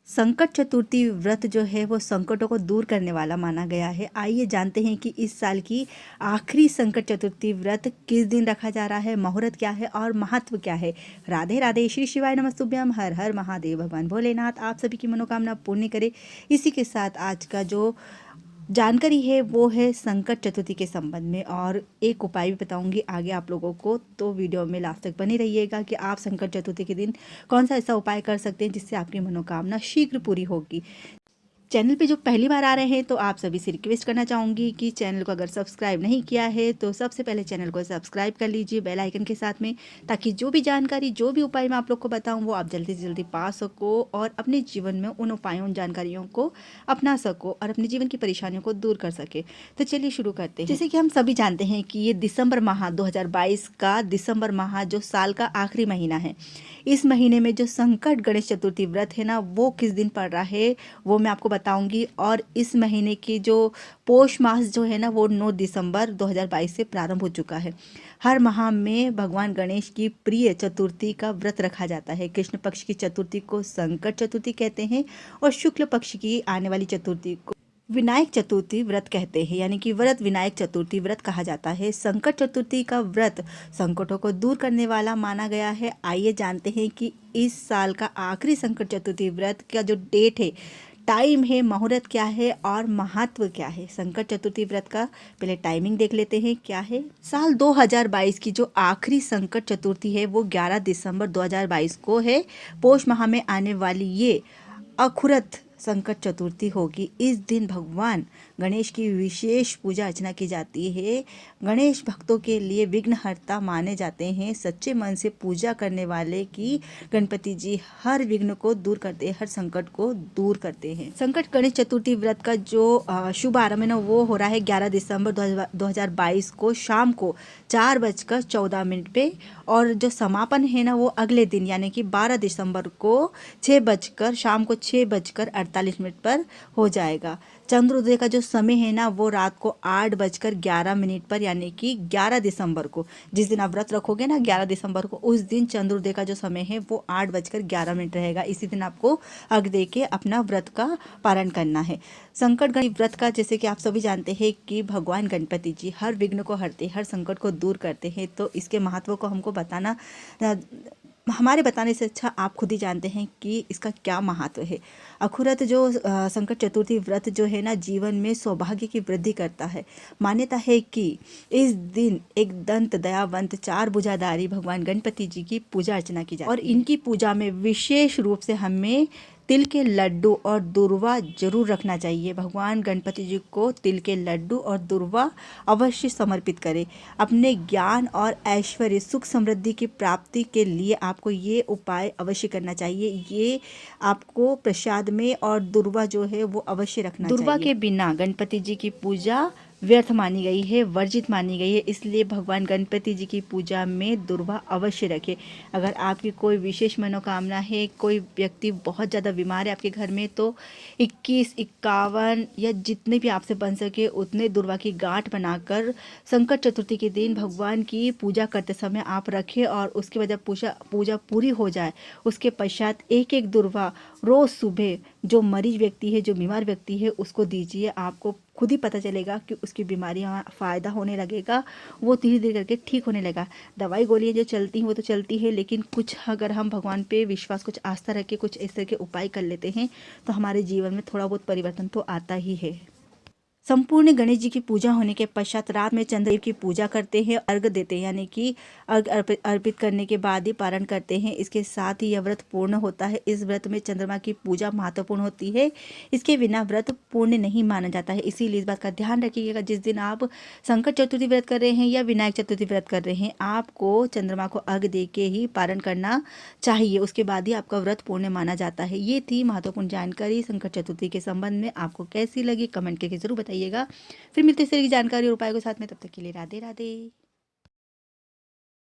संकट चतुर्थी व्रत जो है वो संकटों को दूर करने वाला माना गया है। आइए जानते हैं कि इस साल की आखिरी संकट चतुर्थी व्रत किस दिन रखा जा रहा है, मुहूर्त क्या है और महत्व क्या है। राधे राधे, श्री शिवाय नमस्तुभ्यम, हर हर महादेव। भगवान भोलेनाथ आप सभी की मनोकामना पूर्ण करे। इसी के साथ आज का जो जानकारी है वो है संकट चतुर्थी के संबंध में, और एक उपाय भी बताऊंगी आगे आप लोगों को, तो वीडियो में लास्ट तक बने रहिएगा कि आप संकट चतुर्थी के दिन कौन सा ऐसा उपाय कर सकते हैं जिससे आपकी मनोकामना शीघ्र पूरी होगी। चैनल पे जो पहली बार आ रहे हैं तो आप सभी से रिक्वेस्ट करना चाहूँगी कि चैनल को अगर सब्सक्राइब नहीं किया है तो सबसे पहले चैनल को सब्सक्राइब कर लीजिए बेल आइकन के साथ में, ताकि जो भी जानकारी जो भी उपाय मैं आप लोग को बताऊँ वो आप जल्दी से जल्दी पा सको और अपने जीवन में उन उपायों उन जानकारियों को अपना सको और अपने जीवन की परेशानियों को दूर कर सके। तो चलिए शुरू करते हैं। जैसे कि हम सभी जानते हैं कि ये दिसंबर माह 2022 का दिसंबर माह जो साल का आखिरी महीना है, इस महीने में जो संकट गणेश चतुर्थी व्रत है ना, वो किस दिन पड़ रहा है वो मैं आपको बताऊंगी। और इस महीने की जो पौष मास जो है ना, वो 9 दिसंबर 2022 से प्रारंभ हो चुका है। हर माह में भगवान गणेश की प्रिय चतुर्थी का व्रत रखा जाता है। कृष्ण पक्ष की चतुर्थी को संकट चतुर्थी कहते हैं और शुक्ल पक्ष की आने वाली चतुर्थी को विनायक चतुर्थी व्रत कहते हैं, यानी कि व्रत विनायक चतुर्थी व्रत कहा जाता है। संकट चतुर्थी का व्रत संकटों को दूर करने वाला माना गया है। आइए जानते हैं कि इस साल का आखिरी संकट चतुर्थी व्रत का जो डेट है, टाइम है, मुहूर्त क्या है और महत्व क्या है। संकट चतुर्थी व्रत का पहले टाइमिंग देख लेते हैं क्या है। साल 2022 की जो आखिरी संकट चतुर्थी है वो 11 दिसंबर 2022 को है। पौष माह में आने वाली ये अखुरत संकट चतुर्थी होगी। इस दिन भगवान गणेश की विशेष पूजा अर्चना की जाती है। गणेश भक्तों के लिए विघ्नहर्ता माने जाते हैं। सच्चे मन से पूजा करने वाले की गणपति जी हर विघ्न को दूर करते हैं, हर संकट को दूर करते हैं। संकट गणेश चतुर्थी व्रत का जो शुभ आरंभ है ना, वो हो रहा है 11 दिसंबर 2022 को शाम को 4:14 पे, और जो समापन है ना वो अगले दिन यानी कि 12 दिसंबर को शाम को 6:48 पर हो जाएगा। चंद्रोदय का जो समय है ना वो रात को 8:11 पर, यानी कि 11 दिसंबर को, जिस दिन आप व्रत रखोगे ना 11 दिसंबर को, उस दिन चंद्रोदय का जो समय है वो 8:11 रहेगा। इसी दिन आपको अर्घ दे के अपना व्रत का पारण करना है। संकट गणेश व्रत का, जैसे कि आप सभी जानते हैं कि भगवान गणपति जी हर विघ्न को हरते, हर संकट को दूर करते हैं, तो इसके महत्व को हमको बताना, हमारे बताने से अच्छा आप खुद ही जानते हैं कि इसका क्या महत्व है। अखुरत जो संकट चतुर्थी व्रत जो है ना, जीवन में सौभाग्य की वृद्धि करता है। मान्यता है कि इस दिन एक दंत दयावंत 4 भुजाधारी भगवान गणपति जी की पूजा अर्चना की जाती है, और इनकी पूजा में विशेष रूप से हमें तिल के लड्डू और दुर्वा जरूर रखना चाहिए। भगवान गणपति जी को तिल के लड्डू और दुर्वा अवश्य समर्पित करें। अपने ज्ञान और ऐश्वर्य सुख समृद्धि की प्राप्ति के लिए आपको ये उपाय अवश्य करना चाहिए। ये आपको प्रसाद में और दुर्वा जो है वो अवश्य रखना चाहिए। दुर्वा के बिना गणपति जी की पूजा व्यर्थ मानी गई है, वर्जित मानी गई है, इसलिए भगवान गणपति जी की पूजा में दुर्वा अवश्य रखें। अगर आपकी कोई विशेष मनोकामना है, कोई व्यक्ति बहुत ज़्यादा बीमार है आपके घर में, तो 21, 51 या जितने भी आपसे बन सके उतने दुर्वा की गांठ बनाकर संकट चतुर्थी के दिन भगवान की पूजा करते समय आप रखें, और उसके बाद जब पूजा पूरी हो जाए उसके पश्चात एक एक दुर्वा रोज़ सुबह जो मरीज व्यक्ति है, जो बीमार व्यक्ति है, उसको दीजिए। आपको खुद ही पता चलेगा कि उसकी बीमारियाँ फ़ायदा होने लगेगा, वो धीरे धीरे करके ठीक होने लगा। दवाई गोलियाँ जो चलती हैं वो तो चलती है, लेकिन कुछ अगर हम भगवान पे विश्वास, कुछ आस्था रख के कुछ इस तरह के उपाय कर लेते हैं तो हमारे जीवन में थोड़ा बहुत परिवर्तन तो आता ही है। संपूर्ण गणेश जी की पूजा होने के पश्चात रात में चंद्रदेव की पूजा करते हैं, अर्घ देते हैं, यानी कि अर्घ अर्पित करने के बाद ही पारण करते हैं। इसके साथ ही यह व्रत पूर्ण होता है। इस व्रत में चंद्रमा की पूजा महत्वपूर्ण होती है, इसके बिना व्रत पूर्ण नहीं माना जाता है। इसीलिए इस बात का ध्यान रखिएगा, जिस दिन आप संकट चतुर्थी व्रत कर रहे हैं या विनायक चतुर्थी व्रत कर रहे हैं, आपको चंद्रमा को अर्घ दे के ही पारण करना चाहिए, उसके बाद ही आपका व्रत पूर्ण माना जाता है। ये थी महत्वपूर्ण जानकारी संकट चतुर्थी के संबंध में। आपको कैसी लगी कमेंट करके जरूर बताइएगा। फिर मिलते हैं इस तरह की जानकारी और उपाय के साथ में, तब तक के लिए राधे राधे।